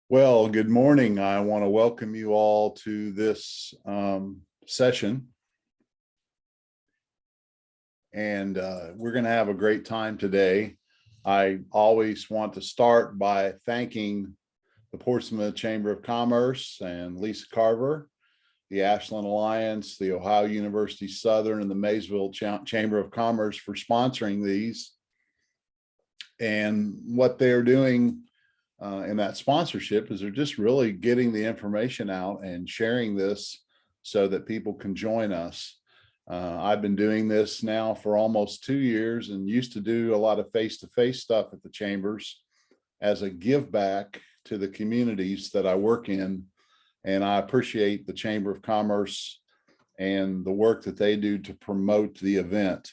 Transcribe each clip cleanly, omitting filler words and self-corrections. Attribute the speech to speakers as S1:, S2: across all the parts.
S1: Well, good morning. I want to welcome you all to this session. And we're going to have a great time today. I always want to start by thanking the Portsmouth Chamber of Commerce and Lisa Carver, the Ashland Alliance, the Ohio University Southern, and the Maysville Chamber of Commerce for sponsoring these. And what they're doing in that sponsorship is they're just really getting the information out and sharing this so that people can join us. I've been doing this now for almost 2 years and used to do a lot of face-to-face stuff at the chambers as a give back to the communities that I work in. And I appreciate the Chamber of Commerce and the work that they do to promote the event.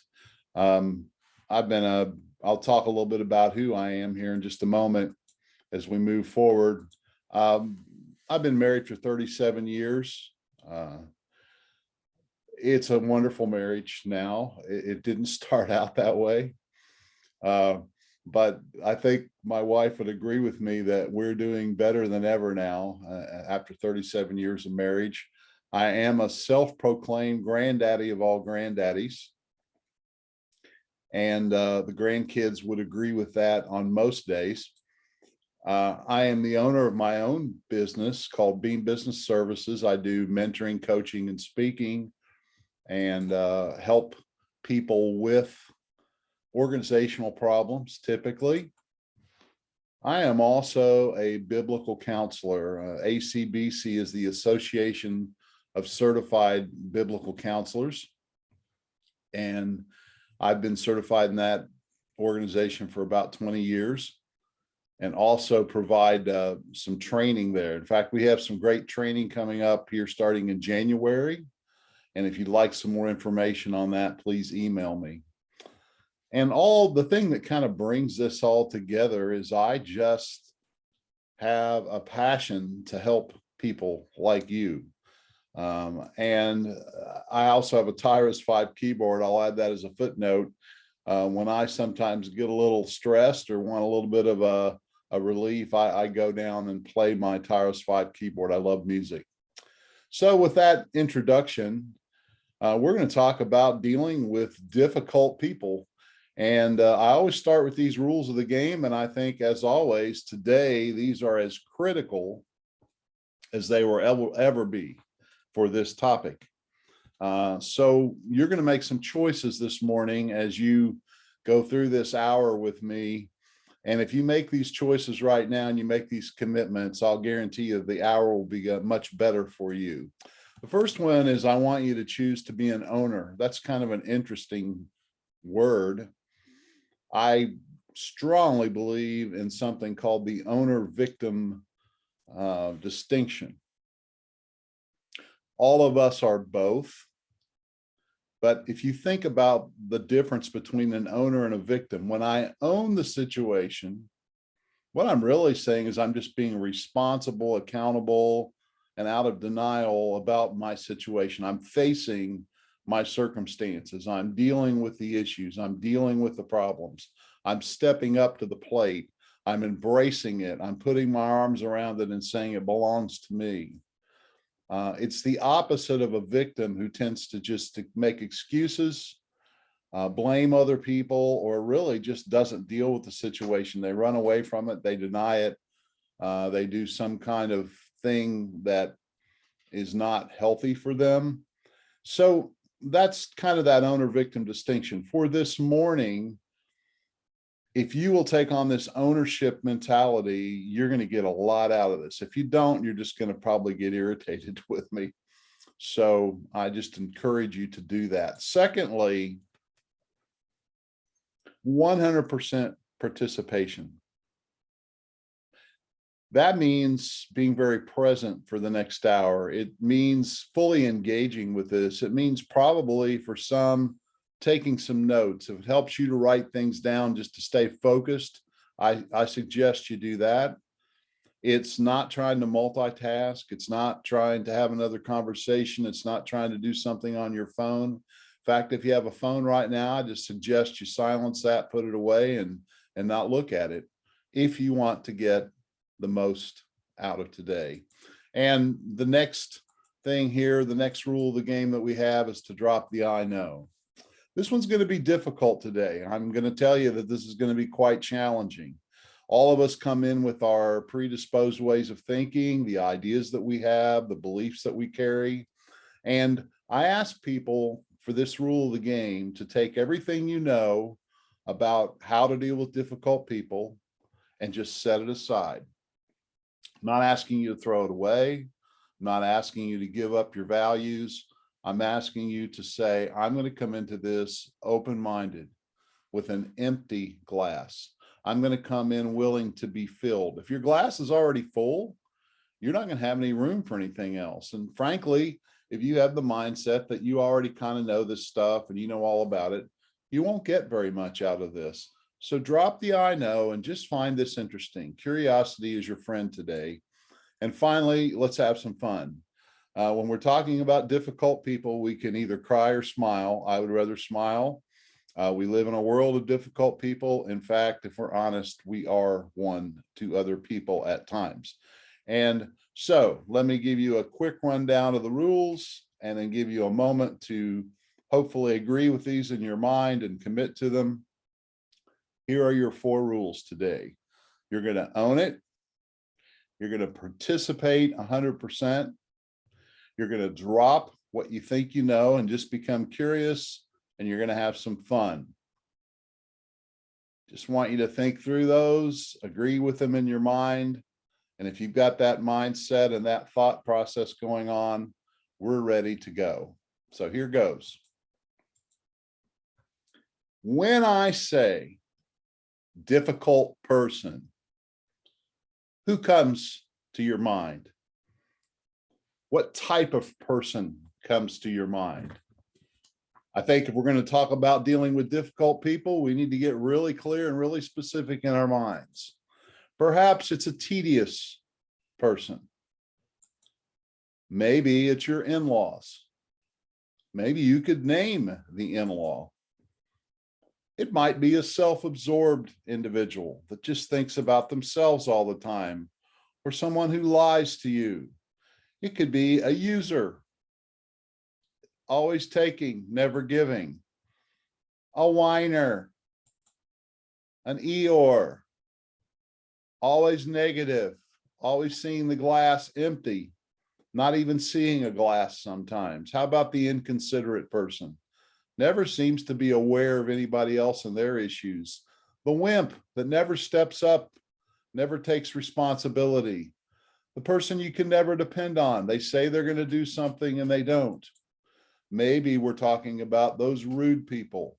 S1: I'll talk a little bit about who I am here in just a moment as we move forward. I've been married for 37 years. It's a wonderful marriage now. It didn't start out that way. But I think my wife would agree with me that we're doing better than ever now after 37 years of marriage. I am a self-proclaimed granddaddy of all granddaddies. And the grandkids would agree with that on most days. I am the owner of my own business called Beam Business Services. I do mentoring, coaching, and speaking, and help people with organizational problems, typically. I am also a biblical counselor. ACBC is the Association of Certified Biblical Counselors. And I've been certified in that organization for about 20 years. And also provide some training there. In fact, we have some great training coming up here starting in January. And if you'd like some more information on that, please email me. And the thing that kind of brings this all together is I just have a passion to help people like you. And I also have a Tyrus 5 keyboard. I'll add that as a footnote. When I sometimes get a little stressed or want a little bit of a relief, I go down and play my Tyrus 5 keyboard. I love music. So with that introduction, we're going to talk about dealing with difficult people. And I always start with these rules of the game. And I think, as always, today, these are as critical as they will ever be for this topic. So you're going to make some choices this morning as you go through this hour with me. And if you make these choices right now and you make these commitments, I'll guarantee you the hour will be much better for you. The first one is I want you to choose to be an owner. That's kind of an interesting word. I strongly believe in something called the owner-victim distinction. All of us are both. But if you think about the difference between an owner and a victim, when I own the situation, what I'm really saying is I'm just being responsible, accountable, and out of denial about my situation. I'm facing my circumstances. I'm dealing with the issues. I'm dealing with the problems. I'm stepping up to the plate. I'm embracing it. I'm putting my arms around it and saying it belongs to me. It's the opposite of a victim who tends to just make excuses, blame other people, or really just doesn't deal with the situation. They run away from it. They deny it. They do some kind of thing that is not healthy for them. So that's kind of that owner-victim distinction. For this morning, if you will take on this ownership mentality, you're going to get a lot out of this. If you don't, you're just going to probably get irritated with me. So I just encourage you to do that. Secondly, 100% participation. That means being very present for the next hour. It means fully engaging with this. It means probably for some taking some notes. If it helps you to write things down just to stay focused, I suggest you do that. It's not trying to multitask. It's not trying to have another conversation. It's not trying to do something on your phone. In fact, if you have a phone right now, I just suggest you silence that, put it away, and not look at it if you want to get the most out of today. And the next thing here, the next rule of the game that we have is to drop the I know. This one's going to be difficult today. I'm going to tell you that this is going to be quite challenging. All of us come in with our predisposed ways of thinking, the ideas that we have, the beliefs that we carry. And I ask people for this rule of the game to take everything you know about how to deal with difficult people and just set it aside. I'm not asking you to throw it away. I'm not asking you to give up your values. I'm asking you to say, I'm going to come into this open-minded with an empty glass. I'm going to come in willing to be filled. If your glass is already full, you're not going to have any room for anything else. And frankly, if you have the mindset that you already kind of know this stuff and you know all about it, you won't get very much out of this. So drop the I know and just find this interesting. Curiosity is your friend today. And finally, let's have some fun. When we're talking about difficult people, we can either cry or smile. I would rather smile. We live in a world of difficult people. In fact, if we're honest, we are one to other people at times. And so let me give you a quick rundown of the rules and then give you a moment to hopefully agree with these in your mind and commit to them. Here are your 4 rules today. You're going to own it. You're going to participate 100%. You're going to drop what you think you know and just become curious, and you're going to have some fun. Just want you to think through those, agree with them in your mind. And if you've got that mindset and that thought process going on, we're ready to go. So here goes. When I say difficult person, who comes to your mind? What type of person comes to your mind? I think if we're going to talk about dealing with difficult people, we need to get really clear and really specific in our minds. Perhaps it's a tedious person. Maybe it's your in-laws. Maybe you could name the in-law. It might be a self-absorbed individual that just thinks about themselves all the time, or someone who lies to you. It could be a user, always taking, never giving, a whiner, an Eeyore, always negative, always seeing the glass empty, not even seeing a glass sometimes. How about the inconsiderate person? Never seems to be aware of anybody else and their issues. The wimp that never steps up, never takes responsibility. The person you can never depend on. They say they're going to do something and they don't. Maybe we're talking about those rude people,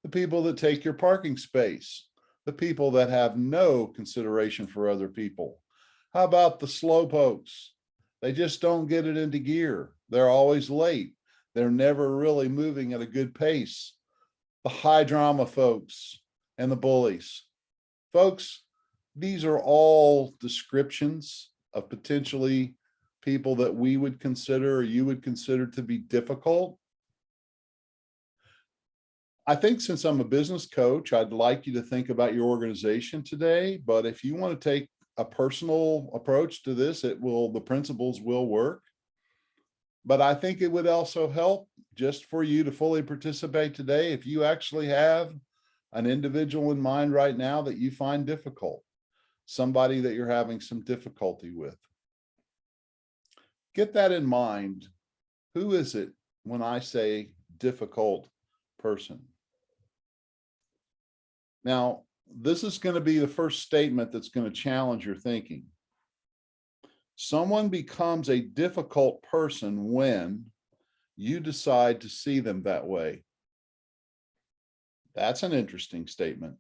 S1: the people that take your parking space, the people that have no consideration for other people. How about the slow pokes? They just don't get it into gear. They're always late. They're never really moving at a good pace. The high drama folks and the bullies. Folks, these are all descriptions of potentially people that we would consider or you would consider to be difficult. I think since I'm a business coach, I'd like you to think about your organization today, but if you want to take a personal approach to this, the principles will work. But I think it would also help just for you to fully participate today if you actually have an individual in mind right now that you find difficult, somebody that you're having some difficulty with. Get that in mind. Who is it when I say difficult person? Now, this is going to be the first statement that's going to challenge your thinking. Someone becomes a difficult person when you decide to see them that way. That's an interesting statement.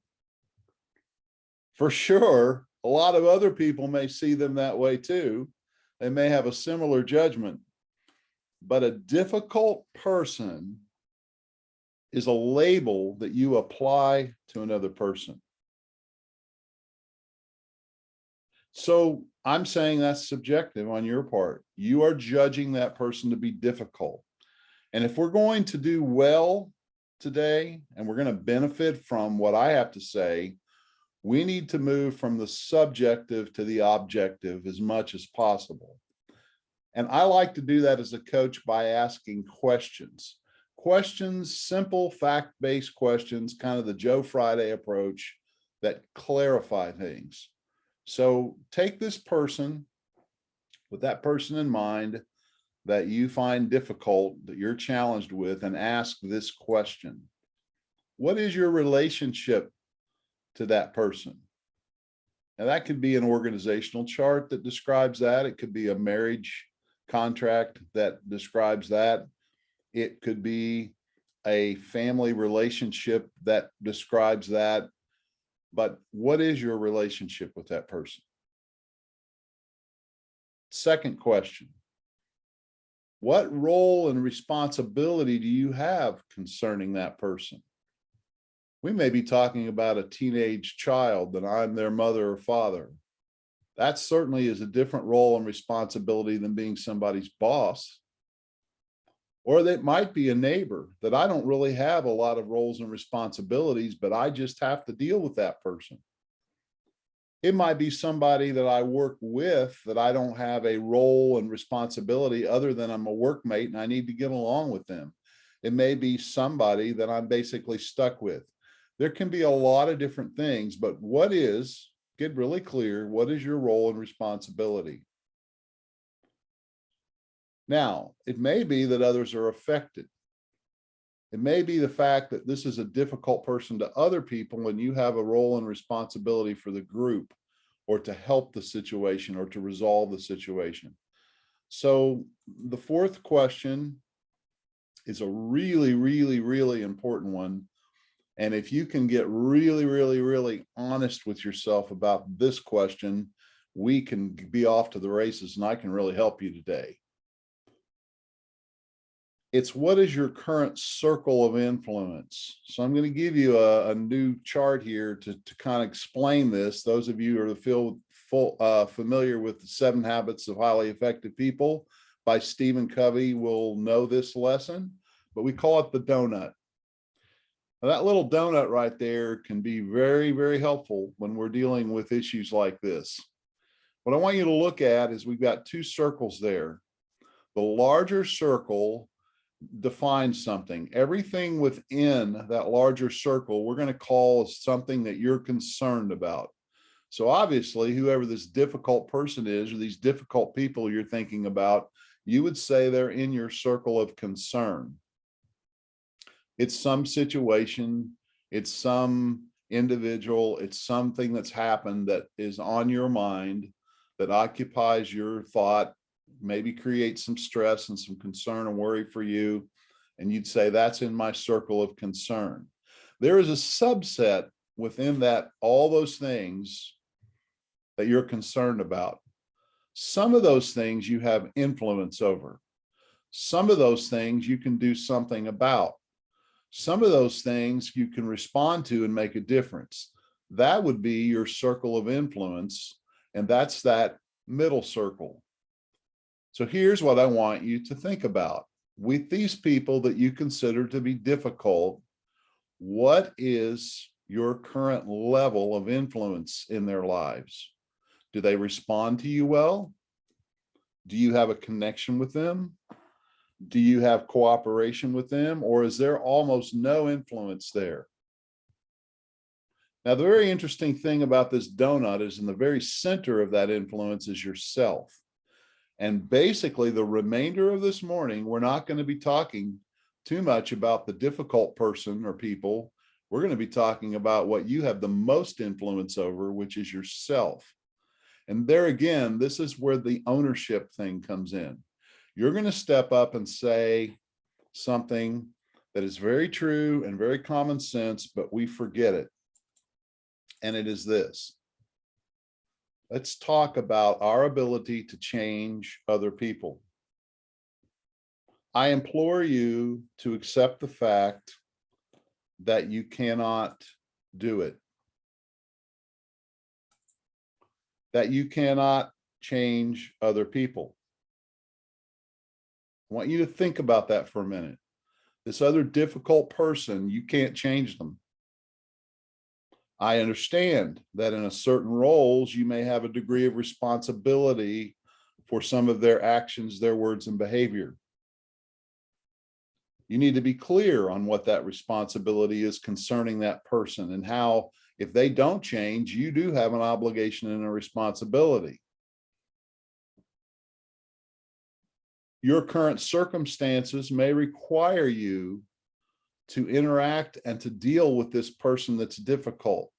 S1: For sure, a lot of other people may see them that way too. They may have a similar judgment, but a difficult person is a label that you apply to another person. So I'm saying that's subjective on your part. You are judging that person to be difficult. And if we're going to do well today and we're going to benefit from what I have to say, We need to move from the subjective to the objective as much as possible. And I like to do that as a coach by asking questions. Questions, simple fact-based questions, kind of the Joe Friday approach that clarify things. So take this person with that person in mind that you find difficult, that you're challenged with, and ask this question. What is your relationship to that person? Now that could be an organizational chart that describes that. It could be a marriage contract that describes that. It could be a family relationship that describes that. But what is your relationship with that person? Second question, what role and responsibility do you have concerning that person? We may be talking about a teenage child that I'm their mother or father. That certainly is a different role and responsibility than being somebody's boss. Or that might be a neighbor that I don't really have a lot of roles and responsibilities, but I just have to deal with that person. It might be somebody that I work with that I don't have a role and responsibility other than I'm a workmate and I need to get along with them. It may be somebody that I'm basically stuck with. There can be a lot of different things, but get really clear, what is your role and responsibility? Now, it may be that others are affected. It may be the fact that this is a difficult person to other people and you have a role and responsibility for the group or to help the situation or to resolve the situation. So the fourth question is a really, really, really important one. And if you can get really, really, really honest with yourself about this question, we can be off to the races and I can really help you today. It's what is your current circle of influence? So I'm going to give you a new chart here to kind of explain this. Those of you who are familiar with the 7 Habits of Highly Effective People by Stephen Covey will know this lesson, but we call it the donut. Now, that little donut right there can be very, very helpful when we're dealing with issues like this. What I want you to look at is we've got 2 circles there. The larger circle defines something. Everything within that larger circle, we're going to call something that you're concerned about. So obviously, whoever this difficult person is, or these difficult people you're thinking about, you would say they're in your circle of concern. It's some situation, it's some individual, it's something that's happened that is on your mind, that occupies your thought, maybe create some stress and some concern and worry for you. And you'd say, that's in my circle of concern. There is a subset within that, all those things that you're concerned about. Some of those things you have influence over. Some of those things you can do something about. Some of those things you can respond to and make a difference. That would be your circle of influence. And that's that middle circle. So here's what I want you to think about. With these people that you consider to be difficult, what is your current level of influence in their lives? Do they respond to you well? Do you have a connection with them? Do you have cooperation with them? Or is there almost no influence there? Now, the very interesting thing about this donut is in the very center of that influence is yourself. And basically, the remainder of this morning, we're not going to be talking too much about the difficult person or people. We're going to be talking about what you have the most influence over, which is yourself. And there again, this is where the ownership thing comes in. You're going to step up and say something that is very true and very common sense, but we forget it. And it is this. Let's talk about our ability to change other people. I implore you to accept the fact that you cannot do it, that you cannot change other people. I want you to think about that for a minute. This other difficult person, you can't change them. I understand that in a certain roles, you may have a degree of responsibility for some of their actions, their words, and behavior. You need to be clear on what that responsibility is concerning that person and how, if they don't change, you do have an obligation and a responsibility. Your current circumstances may require you to interact and to deal with this person that's difficult,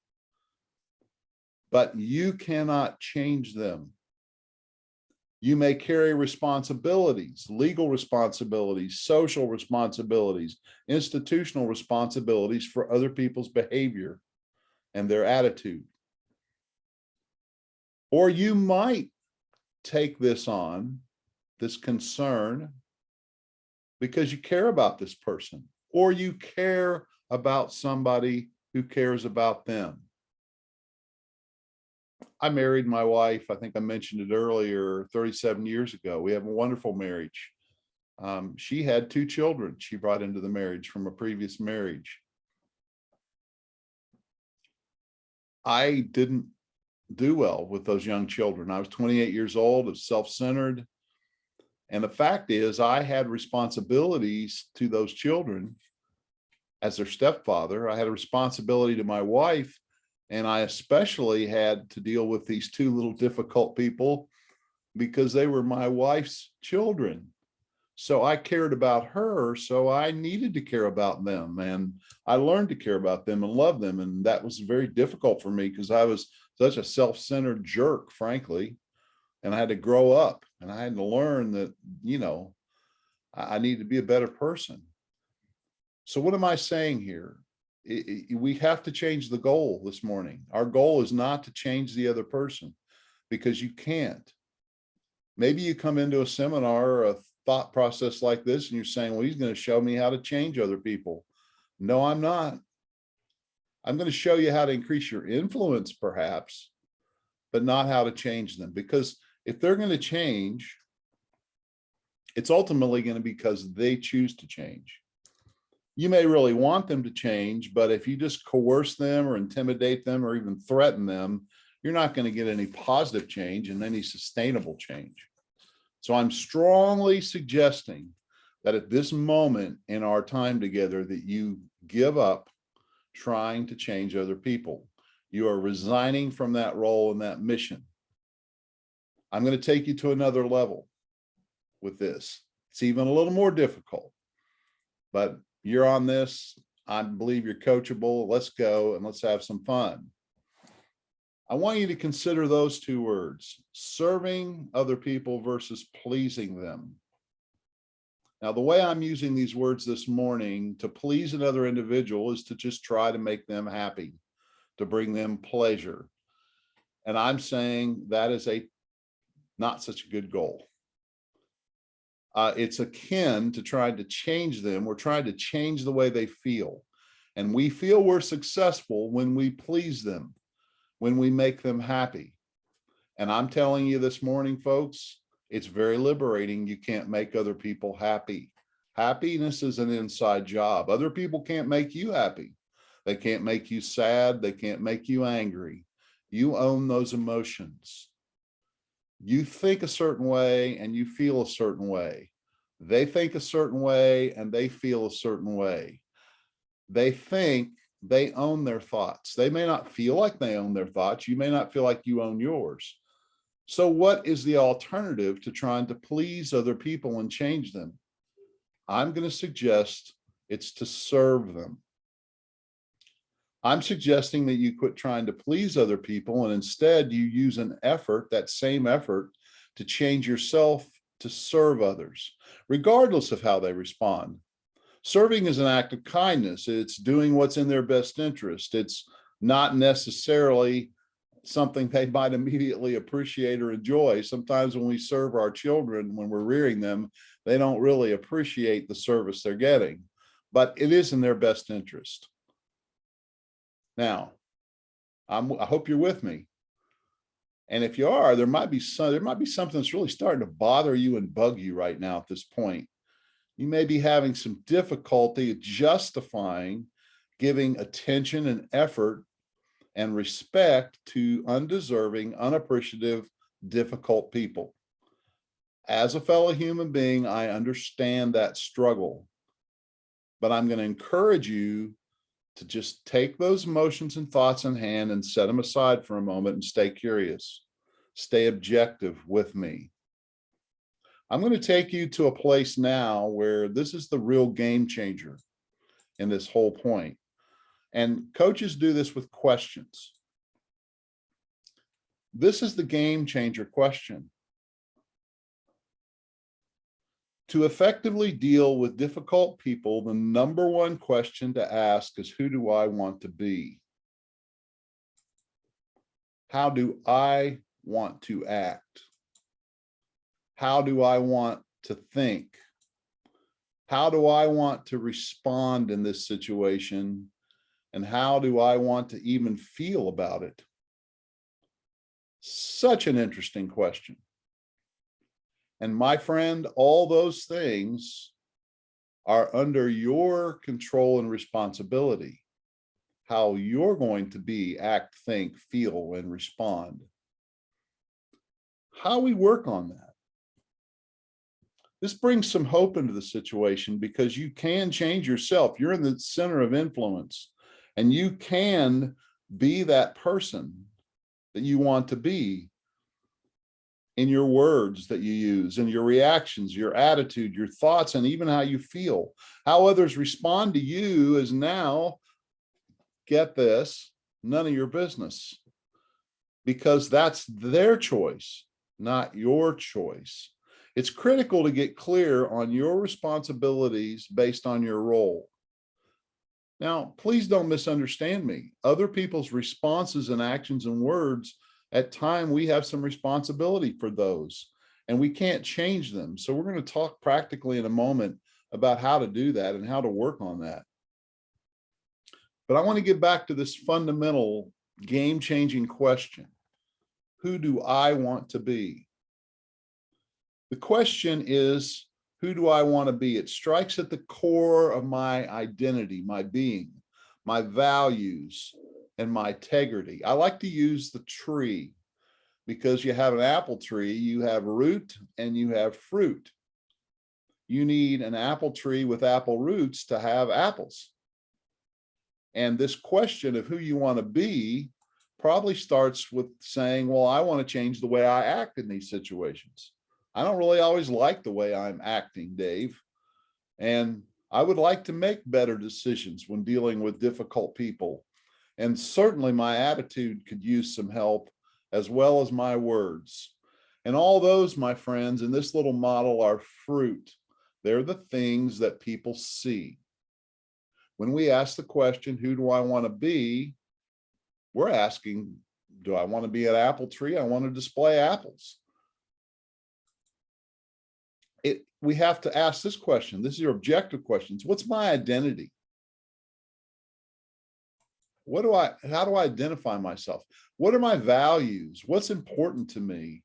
S1: but you cannot change them. You may carry responsibilities, legal responsibilities, social responsibilities, institutional responsibilities for other people's behavior and their attitude. Or you might take this on, this concern, because you care about this person, or you care about somebody who cares about them. I married my wife, I think I mentioned it earlier, 37 years ago. We have a wonderful marriage. She had 2 children she brought into the marriage from a previous marriage. I didn't do well with those young children. I was 28 years old, was self-centered. And the fact is, I had responsibilities to those children as their stepfather. I had a responsibility to my wife, and I especially had to deal with these 2 little difficult people because they were my wife's children. So I cared about her, so I needed to care about them. And I learned to care about them and love them. And that was very difficult for me because I was such a self-centered jerk, frankly. And I had to grow up and I had to learn that, I need to be a better person. So what am I saying here? We have to change the goal this morning. Our goal is not to change the other person because you can't. Maybe you come into a seminar or a thought process like this and you're saying, well, he's going to show me how to change other people. No, I'm not. I'm going to show you how to increase your influence, perhaps, but not how to change them. Because if they're going to change, it's ultimately going to be because they choose to change. You may really want them to change, but if you just coerce them or intimidate them or even threaten them, you're not going to get any positive change and any sustainable change. So I'm strongly suggesting that at this moment in our time together, that you give up trying to change other people. You are resigning from that role and that mission. I'm going to take you to another level with this. It's even a little more difficult, but you're on this. I believe you're coachable. Let's go and let's have some fun. I want you to consider those 2 words, serving other people versus pleasing them. Now, the way I'm using these words this morning, to please another individual, is to just try to make them happy, to bring them pleasure. And I'm saying that is not such a good goal. It's akin to trying to change them. We're trying to change the way they feel. And we feel we're successful when we please them, when we make them happy. And I'm telling you this morning, folks, it's very liberating. You can't make other people happy. Happiness is an inside job. Other people can't make you happy. They can't make you sad. They can't make you angry. You own those emotions. You think a certain way and you feel a certain way. They think a certain way and they feel a certain way. They think they own their thoughts. They may not feel like they own their thoughts. You may not feel like you own yours. So what is the alternative to trying to please other people and change them? I'm going to suggest it's to serve them. I'm suggesting that you quit trying to please other people and instead you use an effort, that same effort, to change yourself to serve others, regardless of how they respond. Serving is an act of kindness. It's doing what's in their best interest. It's not necessarily something they might immediately appreciate or enjoy. Sometimes when we serve our children, when we're rearing them, they don't really appreciate the service they're getting, but it is in their best interest. Now, I hope you're with me. And if you are, there might be something that's really starting to bother you and bug you right now at this point. You may be having some difficulty justifying giving attention and effort and respect to undeserving, unappreciative, difficult people. As a fellow human being, I understand that struggle, but I'm going to encourage you to just take those emotions and thoughts in hand and set them aside for a moment and stay curious, stay objective with me. I'm going to take you to a place now where this is the real game changer in this whole point. And coaches do this with questions. This is the game changer question. To effectively deal with difficult people, the number one question to ask is, who do I want to be? How do I want to act? How do I want to think? How do I want to respond in this situation? And how do I want to even feel about it? Such an interesting question. And my friend, all those things are under your control and responsibility. How you're going to be, act, think, feel, and respond. How we work on that. This brings some hope into the situation because you can change yourself. You're in the center of influence, and you can be that person that you want to be in your words that you use, in your reactions, your attitude, your thoughts, and even how you feel. How others respond to you is now, get this, none of your business, because that's their choice, not your choice. It's critical to get clear on your responsibilities based on your role. Now, please don't misunderstand me. Other people's responses and actions and words, at time we have some responsibility for those, and we can't change them. So we're going to talk practically in a moment about how to do that and how to work on that. But I want to get back to this fundamental game-changing question. Who do I want to be? The question is, who do I want to be? It strikes at the core of my identity, my being, my values, and my integrity. I like to use the tree because you have an apple tree, you have root and you have fruit. You need an apple tree with apple roots to have apples. And this question of who you want to be probably starts with saying, well, I want to change the way I act in these situations. I don't really always like the way I'm acting, Dave. And I would like to make better decisions when dealing with difficult people. And certainly my attitude could use some help, as well as my words. And all those, my friends, in this little model are fruit. They're the things that people see. When we ask the question, who do I want to be? We're asking, do I want to be an apple tree? I want to display apples. We have to ask this question. This is your objective questions. What's my identity? How do I identify myself? What are my values? What's important to me?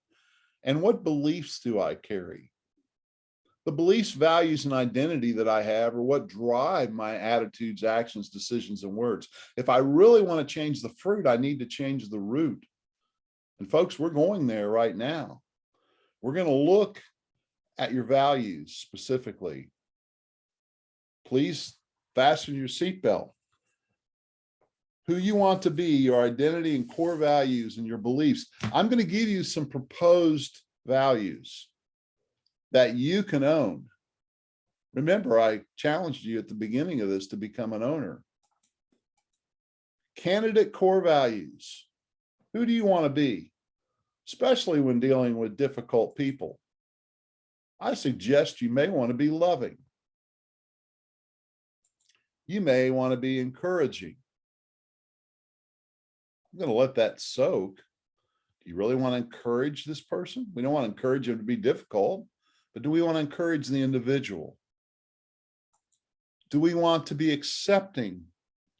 S1: And what beliefs do I carry? The beliefs, values, and identity that I have are what drive my attitudes, actions, decisions, and words. If I really want to change the fruit, I need to change the root. And folks, we're going there right now. We're going to look at your values specifically. Please fasten your seatbelt. Who you want to be, your identity and core values and your beliefs. I'm going to give you some proposed values that you can own. Remember, I challenged you at the beginning of this to become an owner. Candidate core values. Who do you want to be, especially when dealing with difficult people? I suggest you may want to be loving. You may want to be encouraging. I'm going to let that soak. Do you really want to encourage this person? We don't want to encourage them to be difficult, but do we want to encourage the individual? Do we want to be accepting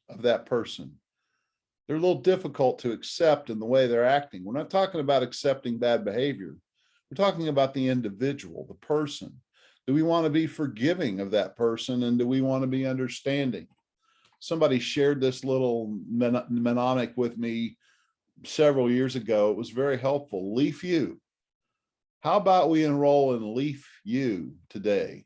S1: of that person? They're a little difficult to accept in the way they're acting. We're not talking about accepting bad behavior. We're talking about the individual, the person. Do we want to be forgiving of that person? And do we want to be understanding? somebody shared this little mnemonic with me several years ago. It was very helpful. Leaf U. How about we enroll in Leaf U today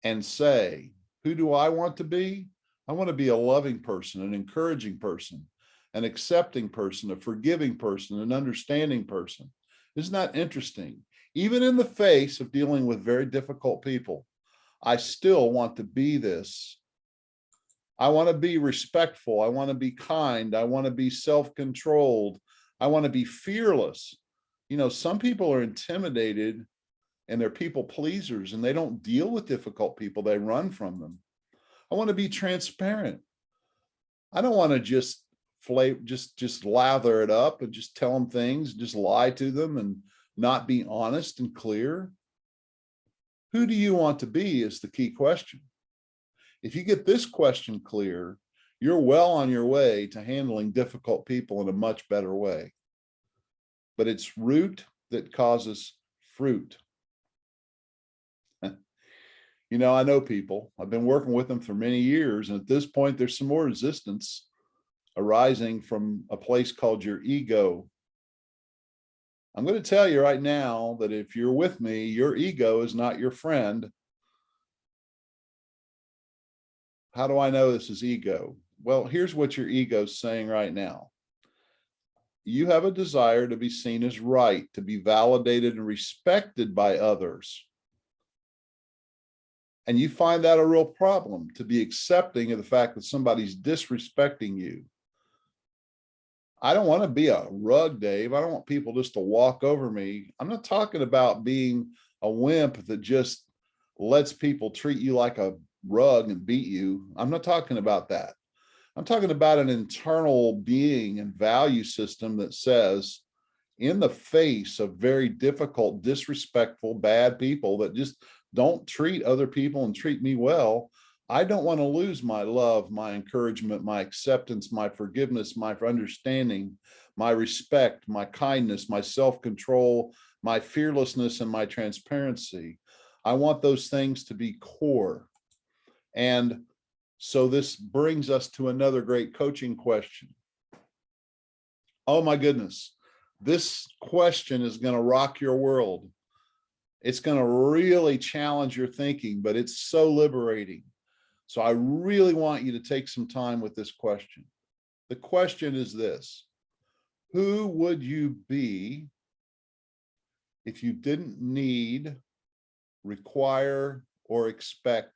S1: and say, who do I want to be? I want to be a loving person, an encouraging person, an accepting person, a forgiving person, an understanding person. Isn't that interesting? Even in the face of dealing with very difficult people, I still want to be this. I want to be respectful. I want to be kind. I want to be self-controlled. I want to be fearless. You know, some people are intimidated and they're people pleasers and they don't deal with difficult people. They run from them. I want to be transparent. I don't want to just lather it up and just tell them things, just lie to them and not be honest and clear. Who do you want to be is the key question. If you get this question clear, you're well on your way to handling difficult people in a much better way. But it's root that causes fruit. You know, I know people. I've been working with them for many years, and at this point, there's some more resistance arising from a place called your ego. I'm going to tell you right now that if you're with me, your ego is not your friend. How do I know this is ego? Well, here's what your ego is saying right now. You have a desire to be seen as right, to be validated and respected by others. And you find that a real problem, to be accepting of the fact that somebody's disrespecting you. I don't want to be a rug, Dave. I don't want people just to walk over me. I'm not talking about being a wimp that just lets people treat you like a rug and beat you. I'm not talking about that. I'm talking about an internal being and value system that says, in the face of very difficult, disrespectful, bad people that just don't treat other people and treat me well, I don't want to lose my love, my encouragement, my acceptance, my forgiveness, my understanding, my respect, my kindness, my self-control, my fearlessness, and my transparency. I want those things to be core. And so this brings us to another great coaching question. Oh my goodness, this question is going to rock your world. It's going to really challenge your thinking, but it's so liberating. So I really want you to take some time with this question. The question is this: who would you be if you didn't need, require, or expect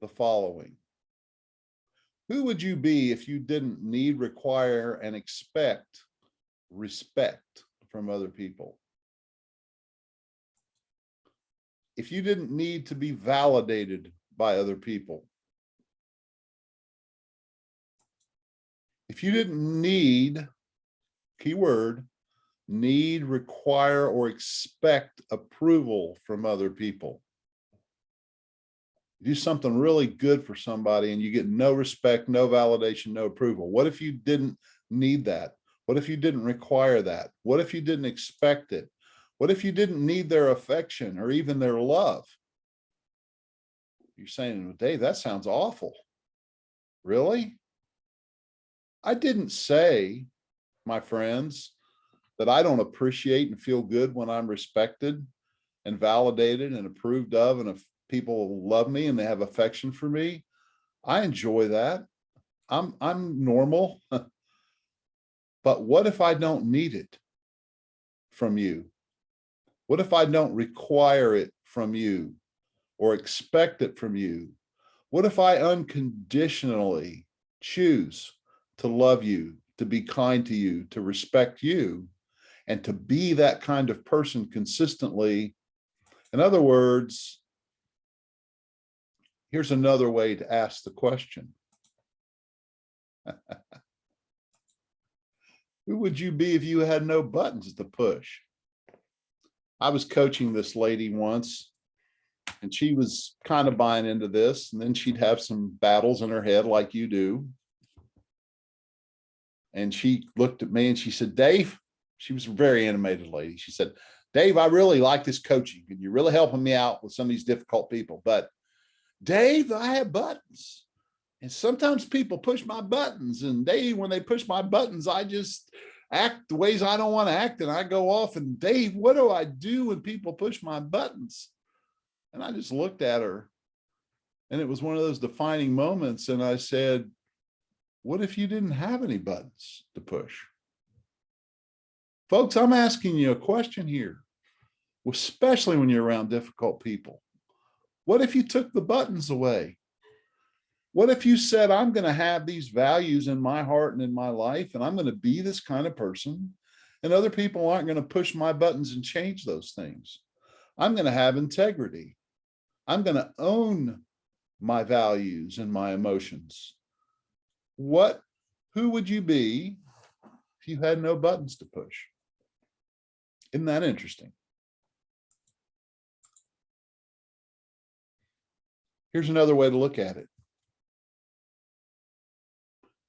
S1: the following? Who would you be if you didn't need, require, and expect respect from other people? If you didn't need to be validated by other people, if you didn't need, keyword, need, require, or expect approval from other people, you do something really good for somebody and you get no respect, no validation, no approval. What if you didn't need that? What if you didn't require that? What if you didn't expect it? What if you didn't need their affection or even their love? You're saying, well, Dave, that sounds awful. Really? I didn't say, my friends, that I don't appreciate and feel good when I'm respected and validated and approved of, and if people love me and they have affection for me. I enjoy that. I'm normal. But what if I don't need it from you? What if I don't require it from you or expect it from you? What if I unconditionally choose to love you, to be kind to you, to respect you, and to be that kind of person consistently? In other words, here's another way to ask the question. Who would you be if you had no buttons to push? I was coaching this lady once, and she was kind of buying into this, and then she'd have some battles in her head like you do. And she looked at me and she said, Dave, she was a very animated lady. She said, Dave, I really like this coaching and you're really helping me out with some of these difficult people. But Dave, I have buttons. And sometimes people push my buttons, and when they push my buttons, I just act the ways I don't want to act. And I go off and, Dave, what do I do when people push my buttons? And I just looked at her, and it was one of those defining moments. And I said, what if you didn't have any buttons to push? Folks, I'm asking you a question here, especially when you're around difficult people. What if you took the buttons away? What if you said, I'm going to have these values in my heart and in my life, and I'm going to be this kind of person, and other people aren't going to push my buttons and change those things. I'm going to have integrity. I'm going to own my values and my emotions. Who would you be if you had no buttons to push? Isn't that interesting? Here's another way to look at it.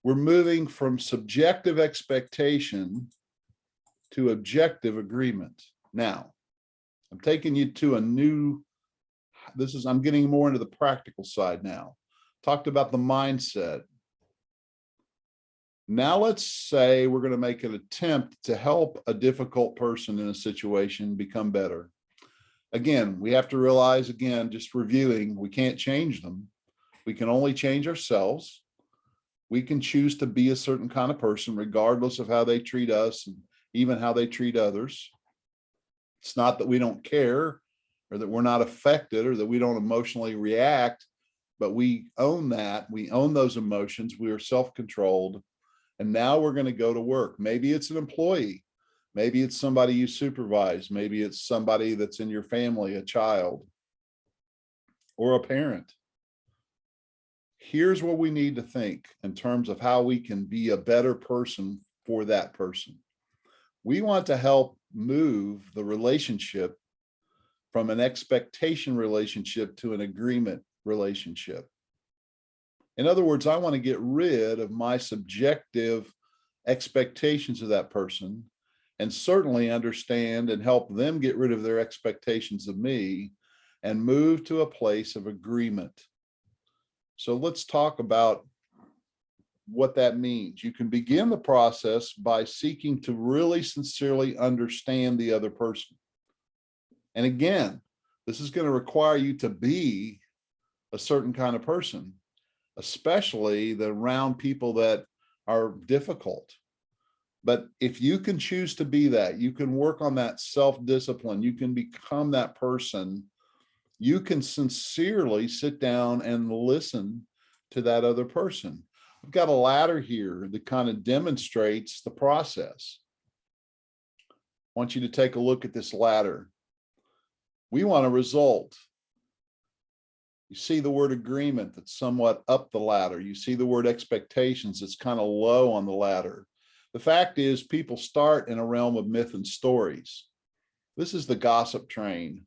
S1: We're moving from subjective expectation to objective agreement. Now, I'm taking you to I'm getting more into the practical side now. Talked about the mindset. Now let's say we're going to make an attempt to help a difficult person in a situation become better. Again, we have to realize, just reviewing, we can't change them. We can only change ourselves. We can choose to be a certain kind of person, regardless of how they treat us and even how they treat others. It's not that we don't care or that we're not affected or that we don't emotionally react, but we own that. We own those emotions. We are self-controlled. And now we're going to go to work. Maybe it's an employee. Maybe it's somebody you supervise. Maybe it's somebody that's in your family, a child or a parent. Here's what we need to think in terms of how we can be a better person for that person. We want to help move the relationship from an expectation relationship to an agreement relationship. In other words, I want to get rid of my subjective expectations of that person and certainly understand and help them get rid of their expectations of me and move to a place of agreement. So let's talk about what that means. You can begin the process by seeking to really sincerely understand the other person. And again, this is going to require you to be a certain kind of person, especially around people that are difficult. But if you can choose to be that, you can work on that self-discipline, you can become that person. You can sincerely sit down and listen to that other person. I've got a ladder here that kind of demonstrates the process. I want you to take a look at this ladder. We want a result. You see the word agreement that's somewhat up the ladder. You see the word expectations that's kind of low on the ladder. The fact is, people start in a realm of myth and stories. This is the gossip train.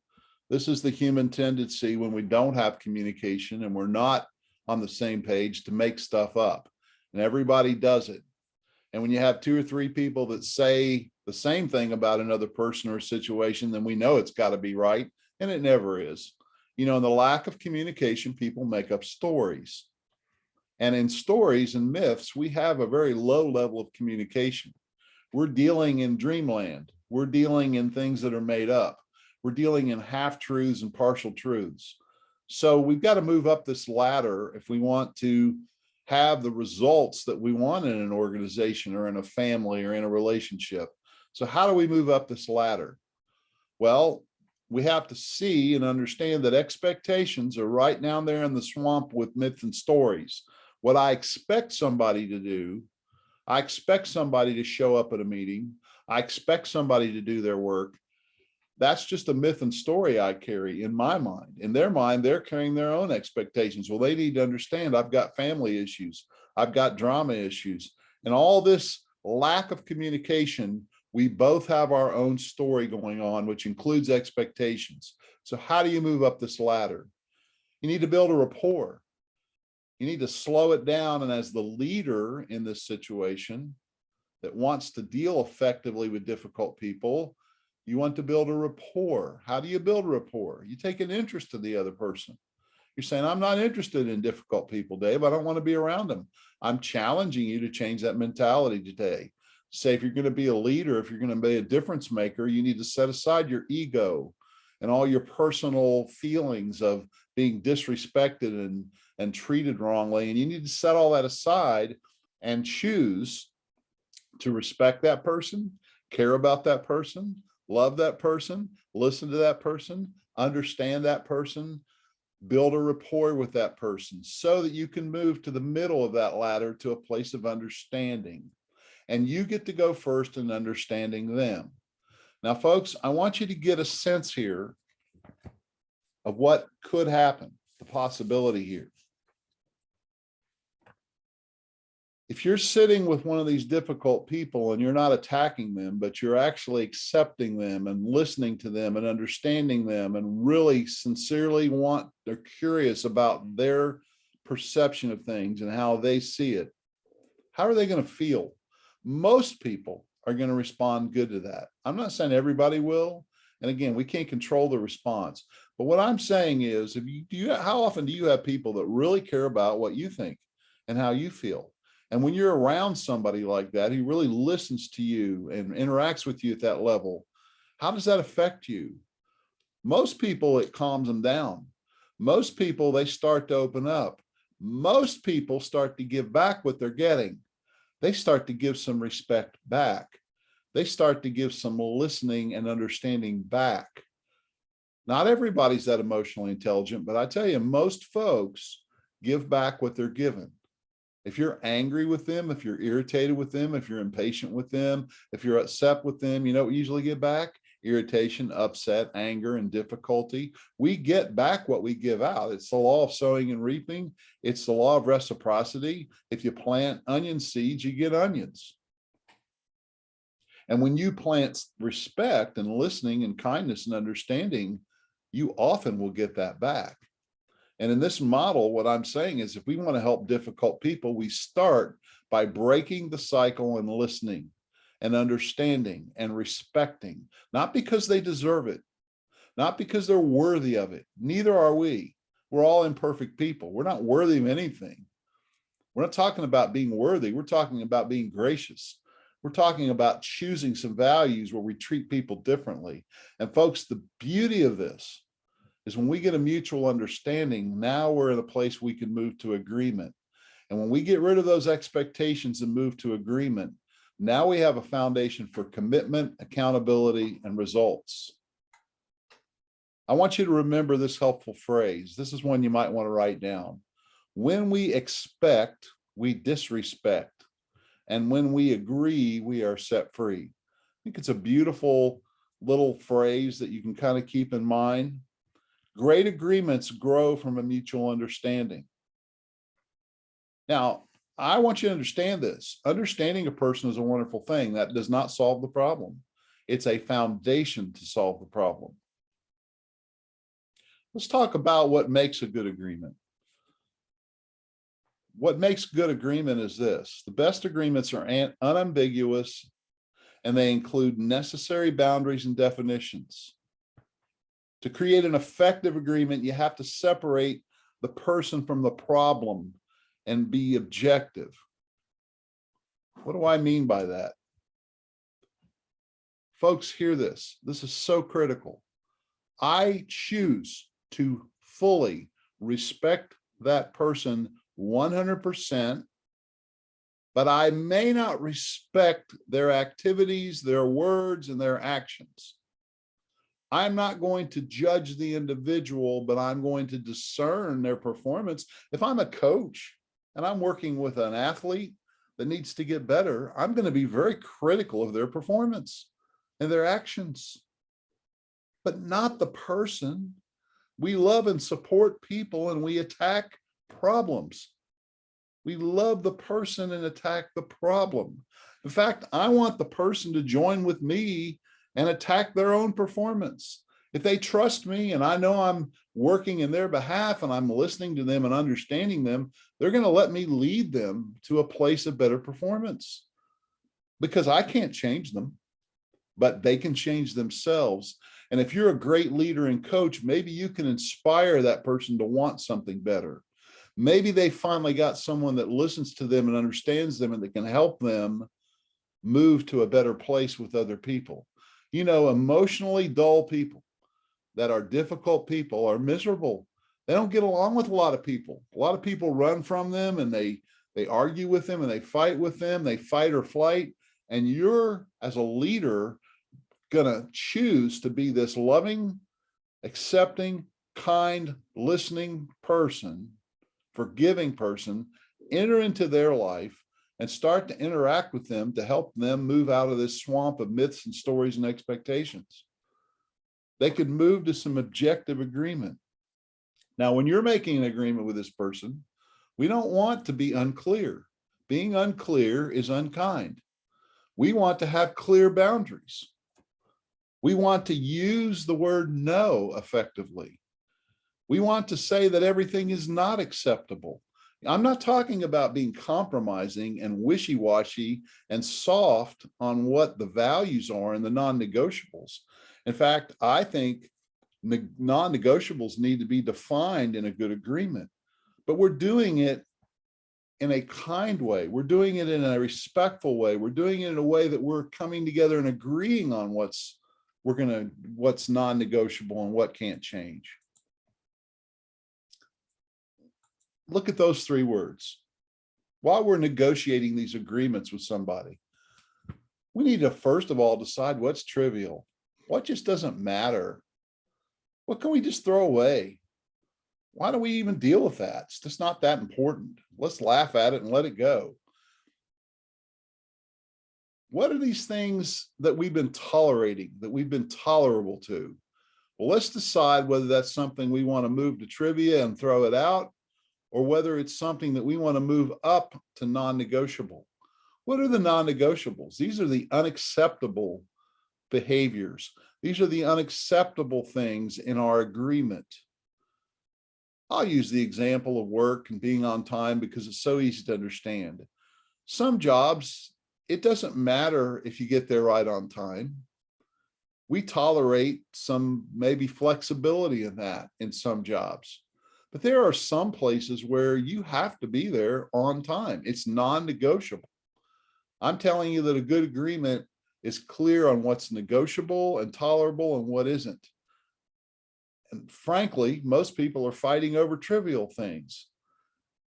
S1: This is the human tendency when we don't have communication and we're not on the same page to make stuff up. And everybody does it. And when you have 2 or 3 people that say the same thing about another person or a situation, then we know it's got to be right. And it never is. In the lack of communication, people make up stories. And in stories and myths, we have a very low level of communication. We're dealing in dreamland. We're dealing in things that are made up. We're dealing in half-truths and partial truths. So we've got to move up this ladder if we want to have the results that we want in an organization or in a family or in a relationship. So how do we move up this ladder? Well, we have to see and understand that expectations are right down there in the swamp with myths and stories. What I expect somebody to do, I expect somebody to show up at a meeting. I expect somebody to do their work. That's just a myth and story I carry in my mind. In their mind, they're carrying their own expectations. Well, they need to understand I've got family issues. I've got drama issues. And all this lack of communication, we both have our own story going on, which includes expectations. So how do you move up this ladder? You need to build a rapport. You need to slow it down. And as the leader in this situation that wants to deal effectively with difficult people, you want to build a rapport. How do you build a rapport? You take an interest in the other person. You're saying, I'm not interested in difficult people, Dave. I don't want to be around them. I'm challenging you to change that mentality today. Say, if you're going to be a leader, if you're going to be a difference maker, you need to set aside your ego and all your personal feelings of being disrespected and treated wrongly. And you need to set all that aside and choose to respect that person, care about that person, love that person, listen to that person, understand that person, build a rapport with that person so that you can move to the middle of that ladder to a place of understanding. And you get to go first in understanding them. Now, folks, I want you to get a sense here of what could happen, the possibility here. If you're sitting with one of these difficult people and you're not attacking them, but you're actually accepting them and listening to them and understanding them and really sincerely they're curious about their perception of things and how they see it, how are they going to feel? Most people are going to respond good to that. I'm not saying everybody will. And again, we can't control the response. But what I'm saying is, how often do you have people that really care about what you think and how you feel? And when you're around somebody like that, who really listens to you and interacts with you at that level, how does that affect you? Most people, it calms them down. Most people, they start to open up. Most people start to give back what they're getting. They start to give some respect back. They start to give some listening and understanding back. Not everybody's that emotionally intelligent, but I tell you, most folks give back what they're given. If you're angry with them, if you're irritated with them, if you're impatient with them, if you're upset with them, you know what we usually get back? Irritation, upset, anger, and difficulty. We get back what we give out. It's the law of sowing and reaping. It's the law of reciprocity. If you plant onion seeds, you get onions. And when you plant respect and listening and kindness and understanding, you often will get that back. And in this model, what I'm saying is, if we want to help difficult people, we start by breaking the cycle and listening and understanding and respecting, not because they deserve it, not because they're worthy of it. Neither are we. We're all imperfect people. We're not worthy of anything. We're not talking about being worthy. We're talking about being gracious. We're talking about choosing some values where we treat people differently. And folks, the beauty of this is when we get a mutual understanding, now we're in a place we can move to agreement. And when we get rid of those expectations and move to agreement, now we have a foundation for commitment, accountability, and results. I want you to remember this helpful phrase. This is one you might want to write down. When we expect, we disrespect. And when we agree, we are set free. I think it's a beautiful little phrase that you can kind of keep in mind. Great agreements grow from a mutual understanding. Now, I want you to understand this. Understanding a person is a wonderful thing. That does not solve the problem. It's a foundation to solve the problem. Let's talk about what makes a good agreement. What makes good agreement is this. The best agreements are unambiguous, and they include necessary boundaries and definitions. To create an effective agreement, you have to separate the person from the problem and be objective. What do I mean by that? Folks, hear this. This is so critical. I choose to fully respect that person 100%, but I may not respect their activities, their words, and their actions. I'm not going to judge the individual, but I'm going to discern their performance. If I'm a coach and I'm working with an athlete that needs to get better, I'm going to be very critical of their performance and their actions, but not the person. We love and support people, and we attack problems. We love the person and attack the problem. In fact, I want the person to join with me and attack their own performance. If they trust me and I know I'm working in their behalf and I'm listening to them and understanding them, they're going to let me lead them to a place of better performance, because I can't change them, but they can change themselves. And if you're a great leader and coach, maybe you can inspire that person to want something better. Maybe they finally got someone that listens to them and understands them and that can help them move to a better place with other people. You know, emotionally dull people that are difficult people are miserable. They don't get along with a lot of people. A lot of people run from them and they argue with them and they fight with them. They fight or flight. And you're, as a leader, gonna choose to be this loving, accepting, kind, listening person, forgiving person, enter into their life and start to interact with them to help them move out of this swamp of myths and stories and expectations. They could move to some objective agreement. Now, when you're making an agreement with this person, we don't want to be unclear. Being unclear is unkind. We want to have clear boundaries. We want to use the word no effectively. We want to say that everything is not acceptable. I'm not talking about being compromising and wishy-washy and soft on what the values are and the non-negotiables. In fact, I think non-negotiables need to be defined in a good agreement, but we're doing it in a kind way. We're doing it in a respectful way. We're doing it in a way that we're coming together and agreeing on what's non-negotiable and what can't change. Look at those three words. While we're negotiating these agreements with somebody, we need to first of all decide what's trivial, what just doesn't matter. What can we just throw away? Why do we even deal with that? It's just not that important. Let's laugh at it and let it go. What are these things that we've been tolerating, that we've been tolerable to? Well, let's decide whether that's something we want to move to trivia and throw it out, or whether it's something that we want to move up to non-negotiable. What are the non-negotiables? These are the unacceptable behaviors. These are the unacceptable things in our agreement. I'll use the example of work and being on time because it's so easy to understand. Some jobs, it doesn't matter if you get there right on time. We tolerate some maybe flexibility in that in some jobs. But there are some places where you have to be there on time. It's non-negotiable. I'm telling you that a good agreement is clear on what's negotiable and tolerable and what isn't. And frankly, most people are fighting over trivial things.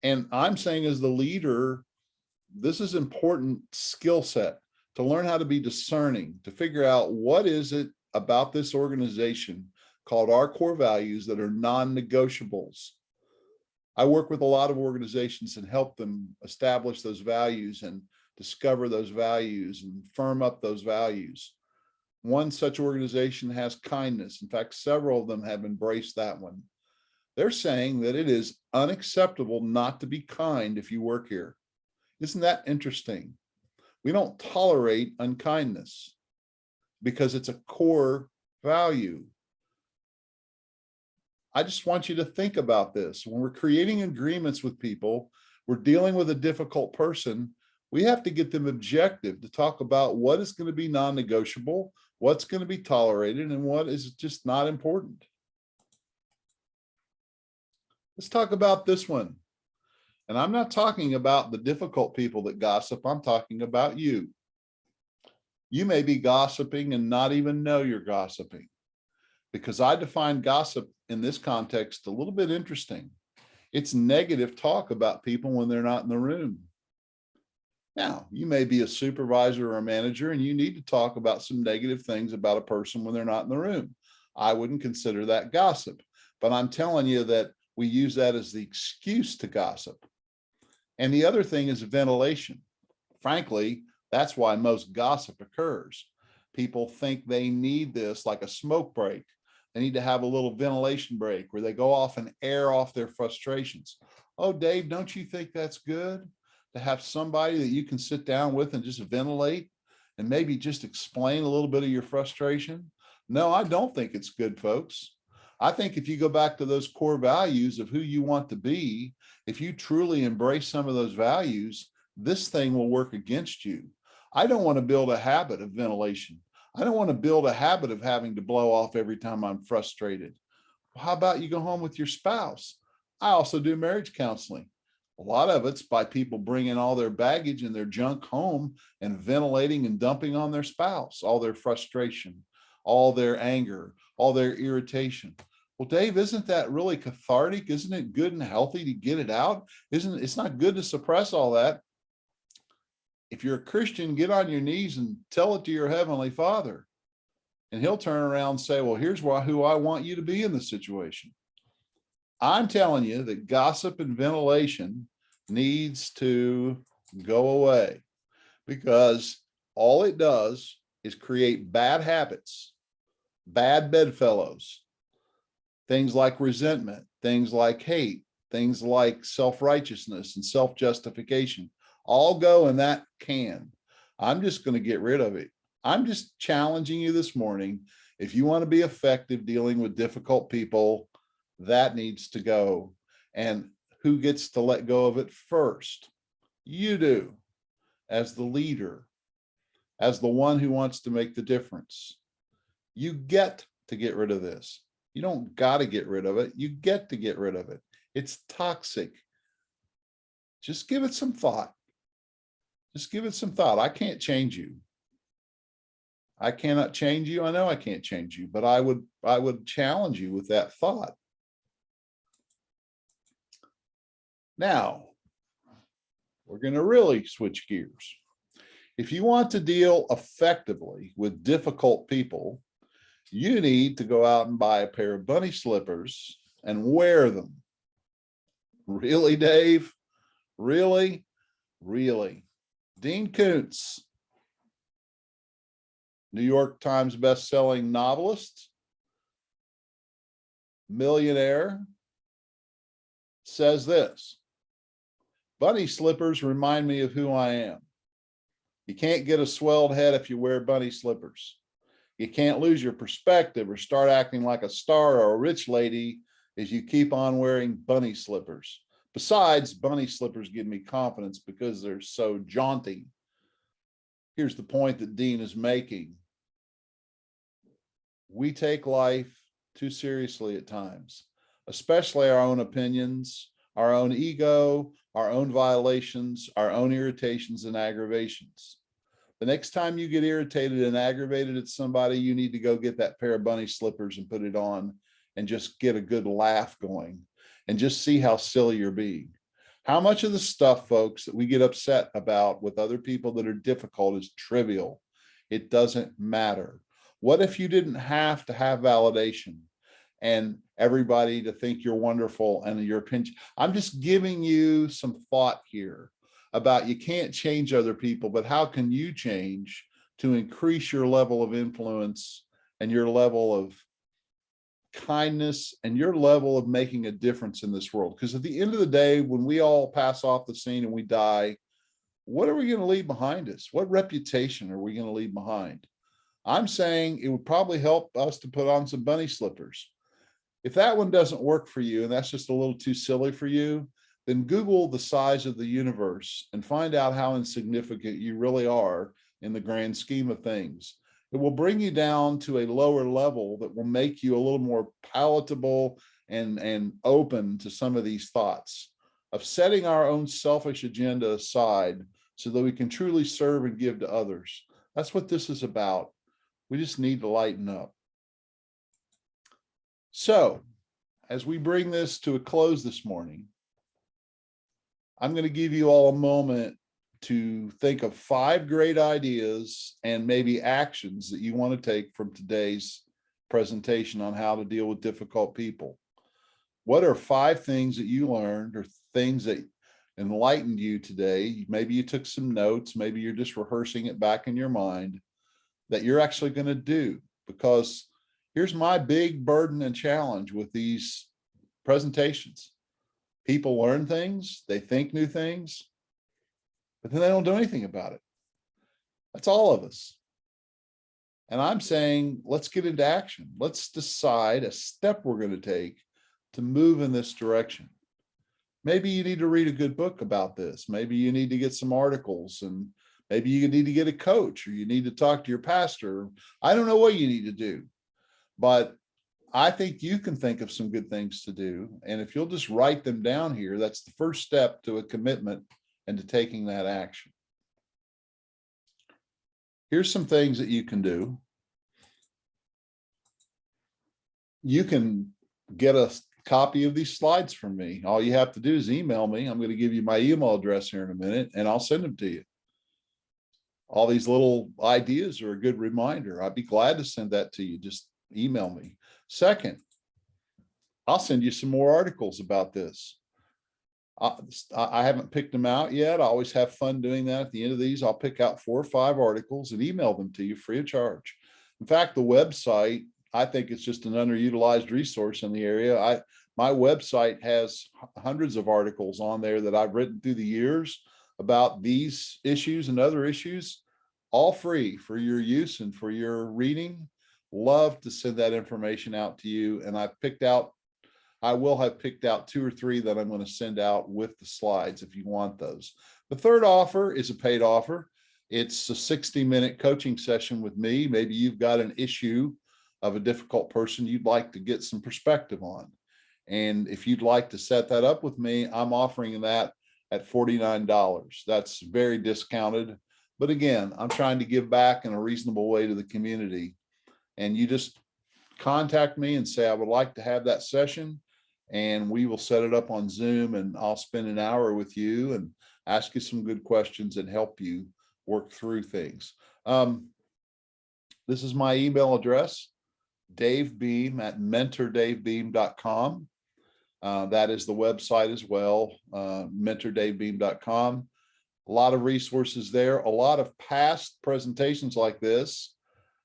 S1: And I'm saying as the leader, this is important skill set to learn how to be discerning, to figure out what is it about this organization called our core values that are non-negotiables. I work with a lot of organizations and help them establish those values and discover those values and firm up those values. One such organization has kindness. In fact, several of them have embraced that one. They're saying that it is unacceptable not to be kind if you work here. Isn't that interesting? We don't tolerate unkindness because it's a core value. I just want you to think about this. When we're creating agreements with people, we're dealing with a difficult person. We have to get them objective to talk about what is going to be non-negotiable, what's going to be tolerated, and what is just not important. Let's talk about this one. And I'm not talking about the difficult people that gossip. I'm talking about you. You may be gossiping and not even know you're gossiping, because I define gossip in this context a little bit interesting. It's negative talk about people when they're not in the room. Now, you may be a supervisor or a manager and you need to talk about some negative things about a person when they're not in the room. I wouldn't consider that gossip, but I'm telling you that we use that as the excuse to gossip. And the other thing is ventilation. Frankly, that's why most gossip occurs. People think they need this like a smoke break. They need to have a little ventilation break where they go off and air off their frustrations. Oh, Dave, don't you think that's good to have somebody that you can sit down with and just ventilate and maybe just explain a little bit of your frustration? No, I don't think it's good, folks. I think if you go back to those core values of who you want to be, if you truly embrace some of those values, this thing will work against you. I don't want to build a habit of ventilation. I don't want to build a habit of having to blow off every time I'm frustrated. Well, how about you go home with your spouse? I also do marriage counseling. A lot of it's by people bringing all their baggage and their junk home and ventilating and dumping on their spouse, all their frustration, all their anger, all their irritation. Well, Dave, isn't that really cathartic? Isn't it good and healthy to get it out? It's not good to suppress all that? If you're a Christian, get on your knees and tell it to your heavenly Father. And he'll turn around and say, well, here's who I want you to be in the situation. I'm telling you that gossip and ventilation needs to go away, because all it does is create bad habits, bad bedfellows, things like resentment, things like hate, things like self-righteousness and self-justification, all go in that can. I'm just going to get rid of it. I'm just challenging you this morning. If you want to be effective dealing with difficult people, that needs to go. And who gets to let go of it first? You do, as the leader, as the one who wants to make the difference. You get to get rid of this. You don't got to get rid of it. You get to get rid of it. It's toxic. Just give it some thought. Just give it some thought. I can't change you. I cannot change you. I know I can't change you, but I would challenge you with that thought. Now, we're going to really switch gears. If you want to deal effectively with difficult people, you need to go out and buy a pair of bunny slippers and wear them. Really, Dave? Really? Really? Dean Koontz, New York Times best-selling novelist, millionaire, says this: bunny slippers remind me of who I am. You can't get a swelled head if you wear bunny slippers. You can't lose your perspective or start acting like a star or a rich lady as you keep on wearing bunny slippers. Besides, bunny slippers give me confidence because they're so jaunty. Here's the point that Dean is making. We take life too seriously at times, especially our own opinions, our own ego, our own violations, our own irritations and aggravations. The next time you get irritated and aggravated at somebody, you need to go get that pair of bunny slippers and put it on and just get a good laugh going and just see how silly you're being. How much of the stuff, folks, that we get upset about with other people that are difficult is trivial? It doesn't matter. What if you didn't have to have validation and everybody to think you're wonderful and your opinion? I'm just giving you some thought here about you can't change other people, but how can you change to increase your level of influence and your level of kindness and your level of making a difference in this world? Because at the end of the day, when we all pass off the scene and we die, what are we going to leave behind us? What reputation are we going to leave behind? I'm saying it would probably help us to put on some bunny slippers. If that one doesn't work for you and that's just a little too silly for you, then Google the size of the universe and find out how insignificant you really are in the grand scheme of things. It will bring you down to a lower level that will make you a little more palatable and open to some of these thoughts of setting our own selfish agenda aside so that we can truly serve and give to others. That's what this is about. We just need to lighten up. So, as we bring this to a close this morning, I'm going to give you all a moment to think of 5 great ideas and maybe actions that you want to take from today's presentation on how to deal with difficult people. What are 5 things that you learned or things that enlightened you today? Maybe you took some notes, maybe you're just rehearsing it back in your mind, that you're actually going to do. Because here's my big burden and challenge with these presentations. People learn things, they think new things, but then they don't do anything about it. That's all of us. And I'm saying, let's get into action. Let's decide a step we're going to take to move in this direction. Maybe you need to read a good book about this. Maybe you need to get some articles and Maybe you need to get a coach, or you need to talk to your pastor. I don't know what you need to do, but I think you can think of some good things to do. And if you'll just write them down here, that's the first step to a commitment and to taking that action. Here's some things that you can do. You can get a copy of these slides from me. All you have to do is email me. I'm going to give you my email address here in a minute, and I'll send them to you. All these little ideas are a good reminder. I'd be glad to send that to you. Just email me. Second, I'll send you some more articles about this. I haven't picked them out yet. I always have fun doing that. At the end of these, I'll pick out 4 or 5 articles and email them to you free of charge. In fact, the website, I think it's just an underutilized resource in the area. My website has hundreds of articles on there that I've written through the years about these issues and other issues, all free for your use and for your reading. Love to send that information out to you. And I will have picked out 2 or 3 that I'm going to send out with the slides if you want those. The third offer is a paid offer. It's a 60-minute coaching session with me. Maybe you've got an issue of a difficult person you'd like to get some perspective on. And if you'd like to set that up with me, I'm offering that at $49. That's very discounted. But again, I'm trying to give back in a reasonable way to the community. And you just contact me and say, I would like to have that session, and we will set it up on Zoom, and I'll spend an hour with you and ask you some good questions and help you work through things. This is my email address, Dave Beam at mentordavebeam.com. That is the website as well, mentordavebeam.com. A lot of resources there, a lot of past presentations like this,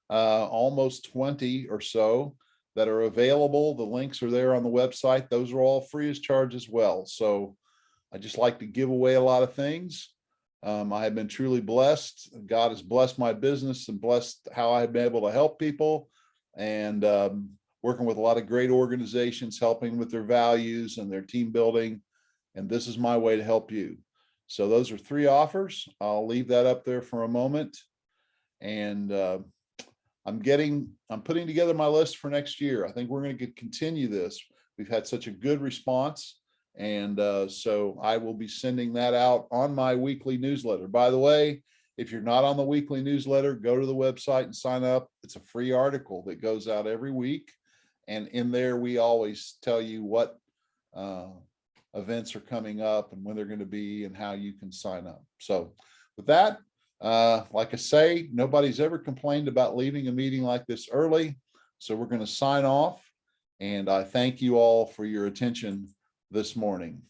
S1: almost 20 or so that are available. The links are there on the website. Those are all free as charge as well. So I just like to give away a lot of things. I have been truly blessed. God has blessed my business and blessed how I've been able to help people, and working with a lot of great organizations, helping with their values and their team building. And this is my way to help you. So those are 3 offers. I'll leave that up there for a moment. And I'm putting together my list for next year. I think we're going to continue this. We've had such a good response. And so I will be sending that out on my weekly newsletter. By the way, if you're not on the weekly newsletter, go to the website and sign up. It's a free article that goes out every week. And in there, we always tell you what events are coming up and when they're going to be and how you can sign up. So with that, like I say, nobody's ever complained about leaving a meeting like this early. So we're going to sign off. And I thank you all for your attention this morning.